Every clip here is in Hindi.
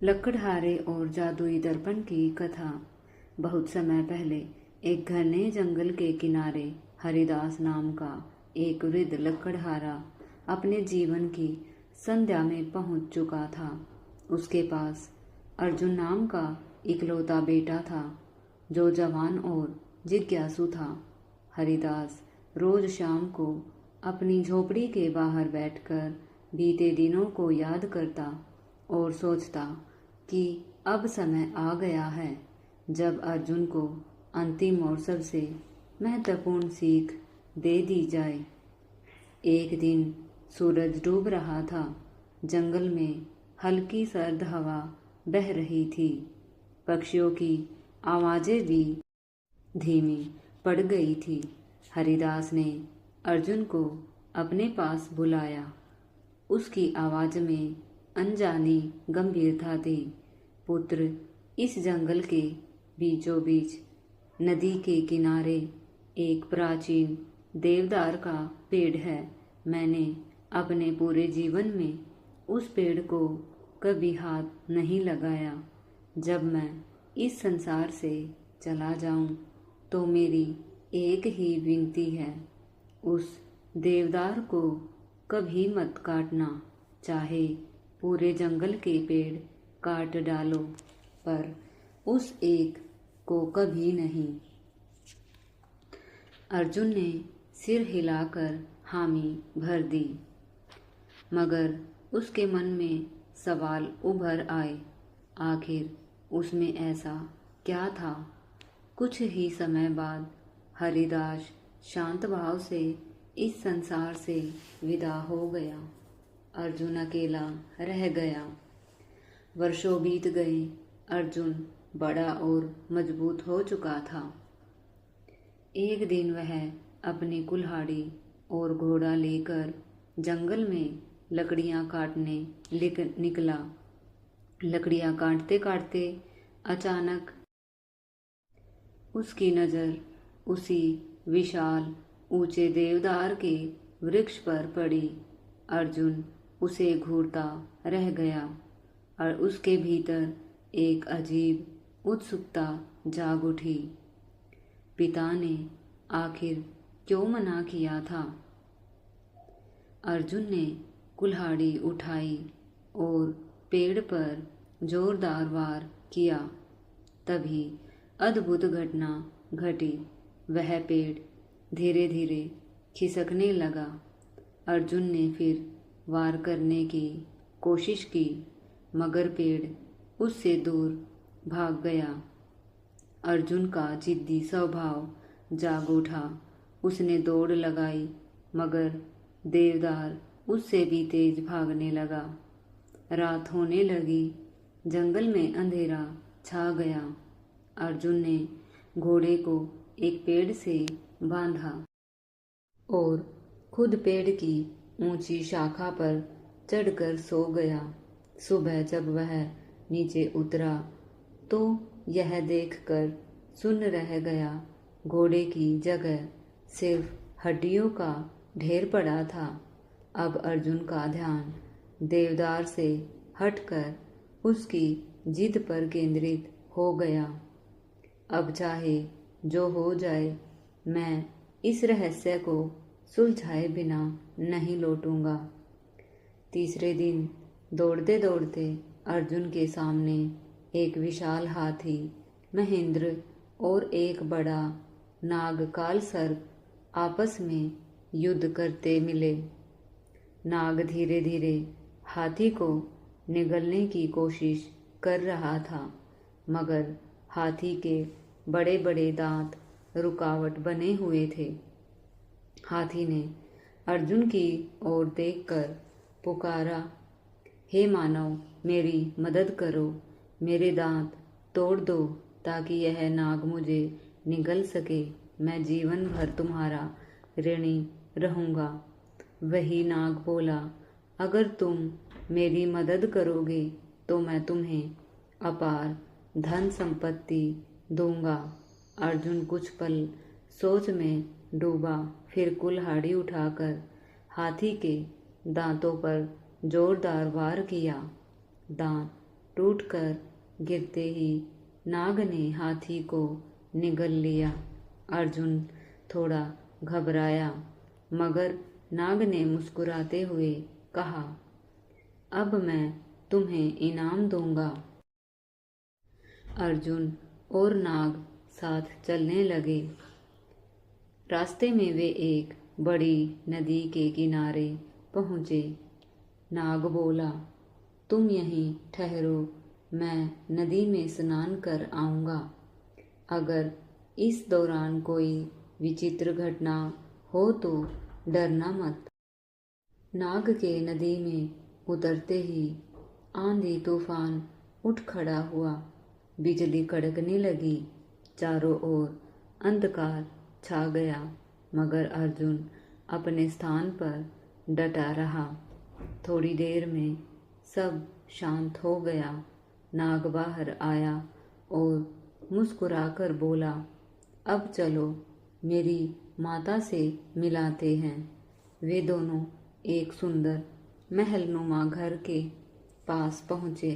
लकड़हारे और जादुई दर्पण की कथा। बहुत समय पहले एक घने जंगल के किनारे हरिदास नाम का एक वृद्ध लकड़हारा अपने जीवन की संध्या में पहुंच चुका था। उसके पास अर्जुन नाम का इकलौता बेटा था जो जवान और जिज्ञासु था। हरिदास रोज शाम को अपनी झोपड़ी के बाहर बैठकर बीते दिनों को याद करता और सोचता कि अब समय आ गया है जब अर्जुन को अंतिम और सबसे महत्वपूर्ण सीख दे दी जाए। एक दिन सूरज डूब रहा था। जंगल में हल्की सर्द हवा बह रही थी। पक्षियों की आवाजें भी धीमी पड़ गई थी। हरिदास ने अर्जुन को अपने पास बुलाया। उसकी आवाज में अनजानी गंभीरता थी। पुत्र, इस जंगल के बीचों बीच नदी के किनारे एक प्राचीन देवदार का पेड़ है। मैंने अपने पूरे जीवन में उस पेड़ को कभी हाथ नहीं लगाया। जब मैं इस संसार से चला जाऊं तो मेरी एक ही विनती है, उस देवदार को कभी मत काटना। चाहे पूरे जंगल के पेड़ काट डालो, पर उस एक को कभी नहीं। अर्जुन ने सिर हिलाकर हामी भर दी, मगर उसके मन में सवाल उभर आए। आखिर उसमें ऐसा क्या था? कुछ ही समय बाद हरिदास शांत भाव से इस संसार से विदा हो गया। अर्जुन अकेला रह गया। वर्षों बीत गए। अर्जुन बड़ा और मजबूत हो चुका था। एक दिन वह अपनी कुल्हाड़ी और घोड़ा लेकर जंगल में लकड़ियां काटने निकला। लकड़ियां काटते काटते अचानक उसकी नज़र उसी विशाल ऊंचे देवदार के वृक्ष पर पड़ी। अर्जुन उसे घूरता रह गया और उसके भीतर एक अजीब उत्सुकता जाग उठी। पिता ने आखिर क्यों मना किया था? अर्जुन ने कुल्हाड़ी उठाई और पेड़ पर जोरदार वार किया। तभी अद्भुत घटना घटी। वह पेड़ धीरे धीरे खिसकने लगा। अर्जुन ने फिर वार करने की कोशिश की, मगर पेड़ उससे दूर भाग गया। अर्जुन का जिद्दी स्वभाव जाग उठा। उसने दौड़ लगाई, मगर देवदार उससे भी तेज भागने लगा। रात होने लगी। जंगल में अंधेरा छा गया। अर्जुन ने घोड़े को एक पेड़ से बांधा और खुद पेड़ की ऊंची शाखा पर चढ़कर सो गया। सुबह जब वह नीचे उतरा तो यह देखकर सुन्न रह गया। घोड़े की जगह सिर्फ हड्डियों का ढेर पड़ा था। अब अर्जुन का ध्यान देवदार से हटकर उसकी जिद पर केंद्रित हो गया। अब चाहे जो हो जाए, मैं इस रहस्य को सुलझाए बिना नहीं लौटूंगा। तीसरे दिन दौड़ते दौड़ते अर्जुन के सामने एक विशाल हाथी, महेंद्र और एक बड़ा नाग काल सर्प आपस में युद्ध करते मिले। नाग धीरे धीरे हाथी को निगलने की कोशिश कर रहा था, मगर हाथी के बड़े बड़े दांत रुकावट बने हुए थे। हाथी ने अर्जुन की ओर देखकर पुकारा, हे मानव, मेरी मदद करो। मेरे दांत तोड़ दो ताकि यह नाग मुझे निगल सके। मैं जीवन भर तुम्हारा ऋणी रहूँगा। वही नाग बोला, अगर तुम मेरी मदद करोगे तो मैं तुम्हें अपार धन संपत्ति दूंगा। अर्जुन कुछ पल सोच में डूबा, फिर कुल्हाड़ी उठाकर हाथी के दांतों पर जोरदार वार किया। दांत टूटकर गिरते ही नाग ने हाथी को निगल लिया। अर्जुन थोड़ा घबराया, मगर नाग ने मुस्कुराते हुए कहा, अब मैं तुम्हें इनाम दूंगा। अर्जुन और नाग साथ चलने लगे। रास्ते में वे एक बड़ी नदी के किनारे पहुँचे। नाग बोला, तुम यहीं ठहरो, मैं नदी में स्नान कर आऊँगा। अगर इस दौरान कोई विचित्र घटना हो तो डरना मत। नाग के नदी में उतरते ही आंधी तूफान उठ खड़ा हुआ। बिजली कड़कने लगी, चारों ओर अंधकार छा गया, मगर अर्जुन अपने स्थान पर डटा रहा। थोड़ी देर में सब शांत हो गया। नाग बाहर आया और मुस्कुराकर बोला, अब चलो मेरी माता से मिलाते हैं। वे दोनों एक सुंदर महलनुमा घर के पास पहुँचे।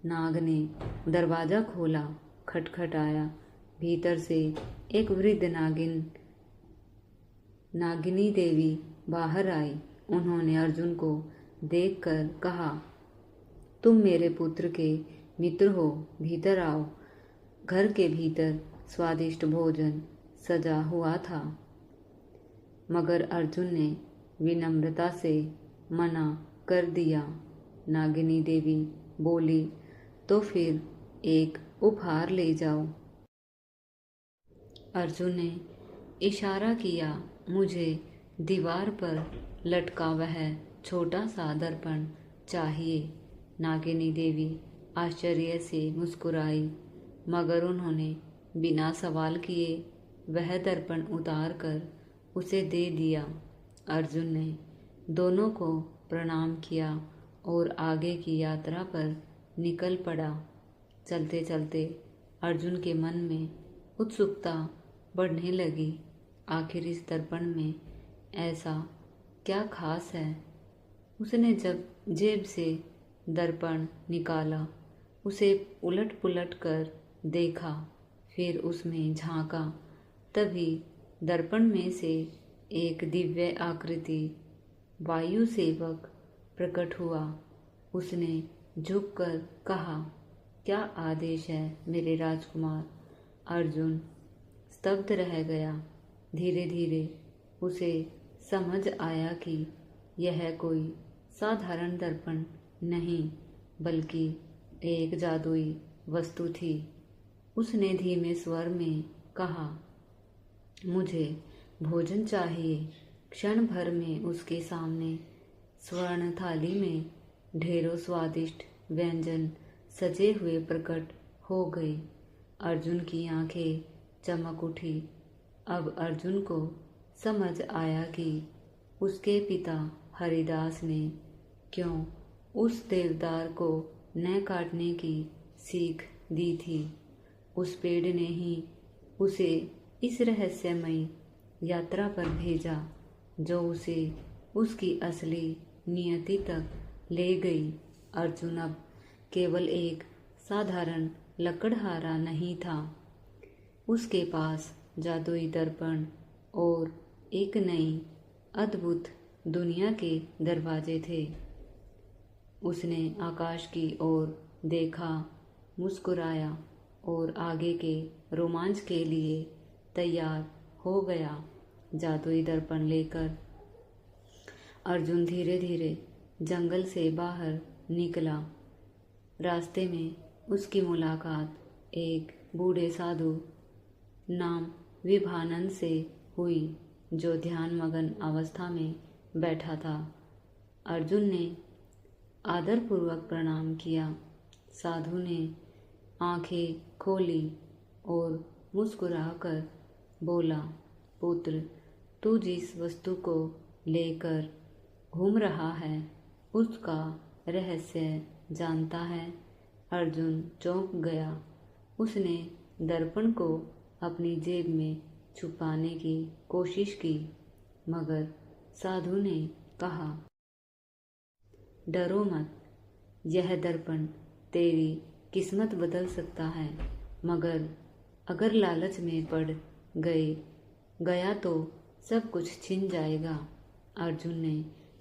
नाग ने दरवाज़ा खोला, खटखटाया। भीतर से एक वृद्ध नागिनी देवी बाहर आई। उन्होंने अर्जुन को देखकर कहा, तुम मेरे पुत्र के मित्र हो, भीतर आओ। घर के भीतर स्वादिष्ट भोजन सजा हुआ था, मगर अर्जुन ने विनम्रता से मना कर दिया। नागिनी देवी बोली, तो फिर एक उपहार ले जाओ। अर्जुन ने इशारा किया, मुझे दीवार पर लटका वह छोटा सा दर्पण चाहिए। नागिनी देवी आश्चर्य से मुस्कुराई, मगर उन्होंने बिना सवाल किए वह दर्पण उतार कर उसे दे दिया। अर्जुन ने दोनों को प्रणाम किया और आगे की यात्रा पर निकल पड़ा। चलते चलते अर्जुन के मन में उत्सुकता बढ़ने लगी। आखिर इस दर्पण में ऐसा क्या खास है? उसने जब जेब से दर्पण निकाला, उसे उलट पुलट कर देखा, फिर उसमें झांका। तभी दर्पण में से एक दिव्य आकृति वायु सेवक प्रकट हुआ। उसने झुककर कहा, क्या आदेश है मेरे राजकुमार? अर्जुन स्तब्ध रह गया। धीरे धीरे उसे समझ आया कि यह कोई साधारण दर्पण नहीं, बल्कि एक जादुई वस्तु थी। उसने धीमे स्वर में कहा, मुझे भोजन चाहिए। क्षण भर में उसके सामने स्वर्ण थाली में ढेरों स्वादिष्ट व्यंजन सजे हुए प्रकट हो गए। अर्जुन की आंखें चमक उठी। अब अर्जुन को समझ आया कि उसके पिता हरिदास ने क्यों उस देवदार को न काटने की सीख दी थी। उस पेड़ ने ही उसे इस रहस्यमयी यात्रा पर भेजा, जो उसे उसकी असली नियति तक ले गई। अर्जुन अब केवल एक साधारण लकड़हारा नहीं था। उसके पास जादुई दर्पण और एक नई अद्भुत दुनिया के दरवाजे थे। उसने आकाश की ओर देखा, मुस्कुराया और आगे के रोमांच के लिए तैयार हो गया। जादुई दर्पण लेकर अर्जुन धीरे धीरे जंगल से बाहर निकला। रास्ते में उसकी मुलाकात एक बूढ़े साधु नाम विभानंद से हुई, जो ध्यान मगन अवस्था में बैठा था। अर्जुन ने आदरपूर्वक प्रणाम किया। साधु ने आंखें खोली और मुस्कुराकर बोला, पुत्र, तू जिस वस्तु को लेकर घूम रहा है उसका रहस्य जानता है? अर्जुन चौंक गया। उसने दर्पण को अपनी जेब में छुपाने की कोशिश की, मगर साधु ने कहा, डरो मत, यह दर्पण तेरी किस्मत बदल सकता है, मगर अगर लालच में पड़ गया तो सब कुछ छिन जाएगा। अर्जुन ने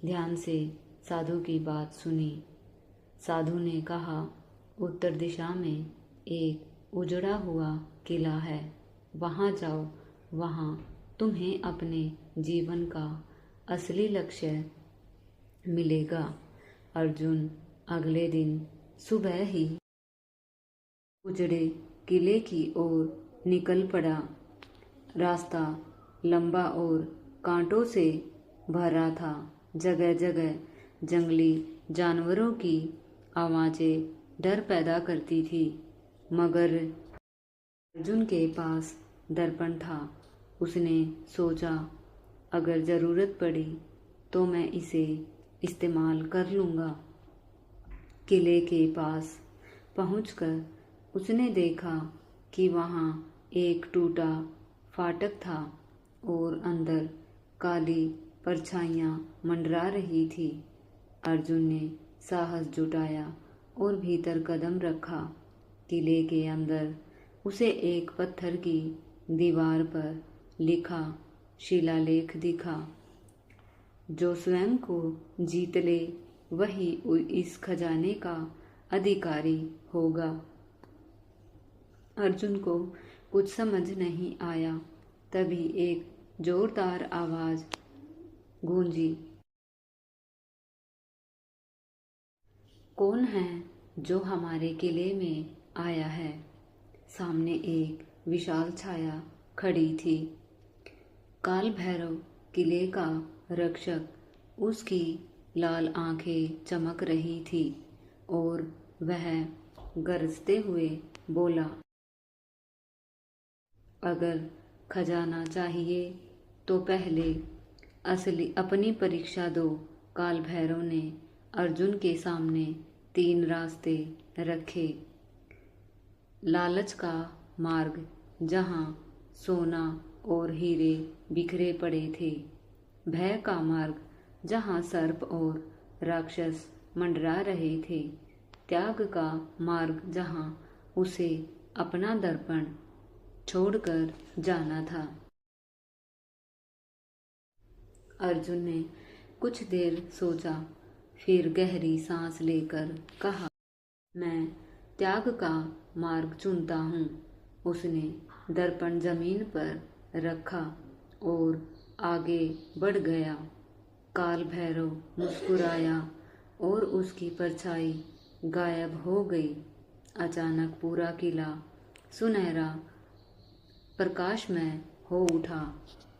ध्यान से साधु की बात सुनी। साधु ने कहा, उत्तर दिशा में एक उजड़ा हुआ किला है, वहाँ जाओ, वहाँ तुम्हें अपने जीवन का असली लक्ष्य मिलेगा। अर्जुन अगले दिन सुबह ही उजड़े किले की ओर निकल पड़ा। रास्ता लंबा और कांटों से भरा था। जगह जगह जंगली जानवरों की आवाज़ें डर पैदा करती थी, मगर अर्जुन के पास दर्पण था। उसने सोचा, अगर ज़रूरत पड़ी तो मैं इसे इस्तेमाल कर लूँगा। किले के पास पहुंचकर उसने देखा कि वहाँ एक टूटा फाटक था और अंदर काली परछाइयाँ मंडरा रही थी। अर्जुन ने साहस जुटाया और भीतर कदम रखा। किले के अंदर उसे एक पत्थर की दीवार पर लिखा शिलालेख दिखा, जो स्वयं को जीत ले वही इस खजाने का अधिकारी होगा। अर्जुन को कुछ समझ नहीं आया। तभी एक जोरदार आवाज गूंजी, कौन है जो हमारे किले में आया है? सामने एक विशाल छाया खड़ी थी। काल भैरव किले का रक्षक। उसकी लाल आंखें चमक रही थी और वह गरजते हुए बोला, अगर खजाना चाहिए तो पहले अपनी परीक्षा दो। काल भैरव ने अर्जुन के सामने 3 रास्ते रखे। लालच का मार्ग, जहाँ सोना और हीरे बिखरे पड़े थे। भय का मार्ग, जहाँ सर्प और राक्षस मंडरा रहे थे। त्याग का मार्ग, जहाँ उसे अपना दर्पण छोड़कर जाना था। अर्जुन ने कुछ देर सोचा, फिर गहरी सांस लेकर कहा, मैं त्याग का मार्ग चुनता हूँ। उसने दर्पण जमीन पर रखा और आगे बढ़ गया। काल भैरव मुस्कुराया और उसकी परछाई गायब हो गई। अचानक पूरा किला सुनहरा प्रकाशमय हो उठा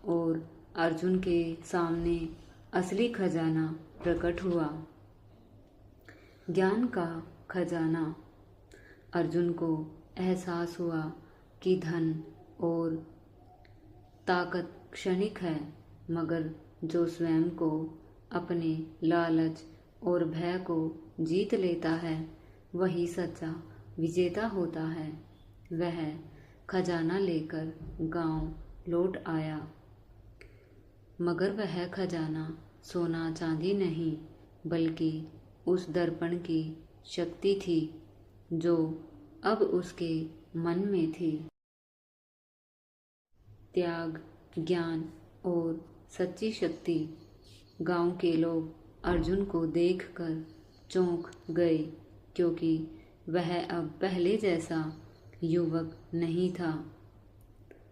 और अर्जुन के सामने असली खजाना प्रकट हुआ। ज्ञान का खजाना। अर्जुन को एहसास हुआ कि धन और ताकत क्षणिक है, मगर जो स्वयं को, अपने लालच और भय को जीत लेता है, वही सच्चा विजेता होता है। वह खजाना लेकर गांव लौट आया, मगर वह खजाना सोना चांदी नहीं, बल्कि उस दर्पण की शक्ति थी जो अब उसके मन में थी। त्याग, ज्ञान और सच्ची शक्ति। गांव के लोग अर्जुन को देखकर चौंक गए, क्योंकि वह अब पहले जैसा युवक नहीं था।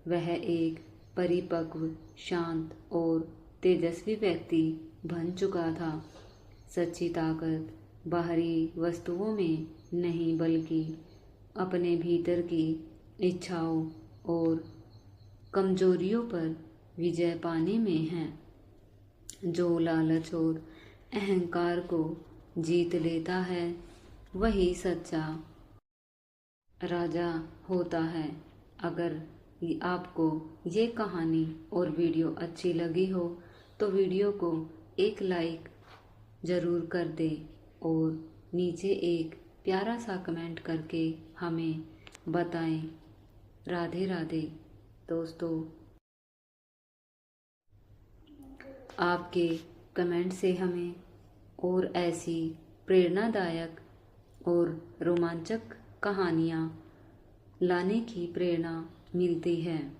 वह एक परिपक्व, शांत और तेजस्वी व्यक्ति बन चुका था। सच्ची ताकत बाहरी वस्तुओं में नहीं, बल्कि अपने भीतर की इच्छाओं और कमजोरियों पर विजय पाने में है। जो लालच और अहंकार को जीत लेता है, वही सच्चा राजा होता है। अगर आपको ये कहानी और वीडियो अच्छी लगी हो तो वीडियो को एक लाइक ज़रूर कर दे और नीचे एक प्यारा सा कमेंट करके हमें बताएं। राधे राधे दोस्तों। आपके कमेंट से हमें और ऐसी प्रेरणादायक और रोमांचक कहानियाँ लाने की प्रेरणा मिलती है।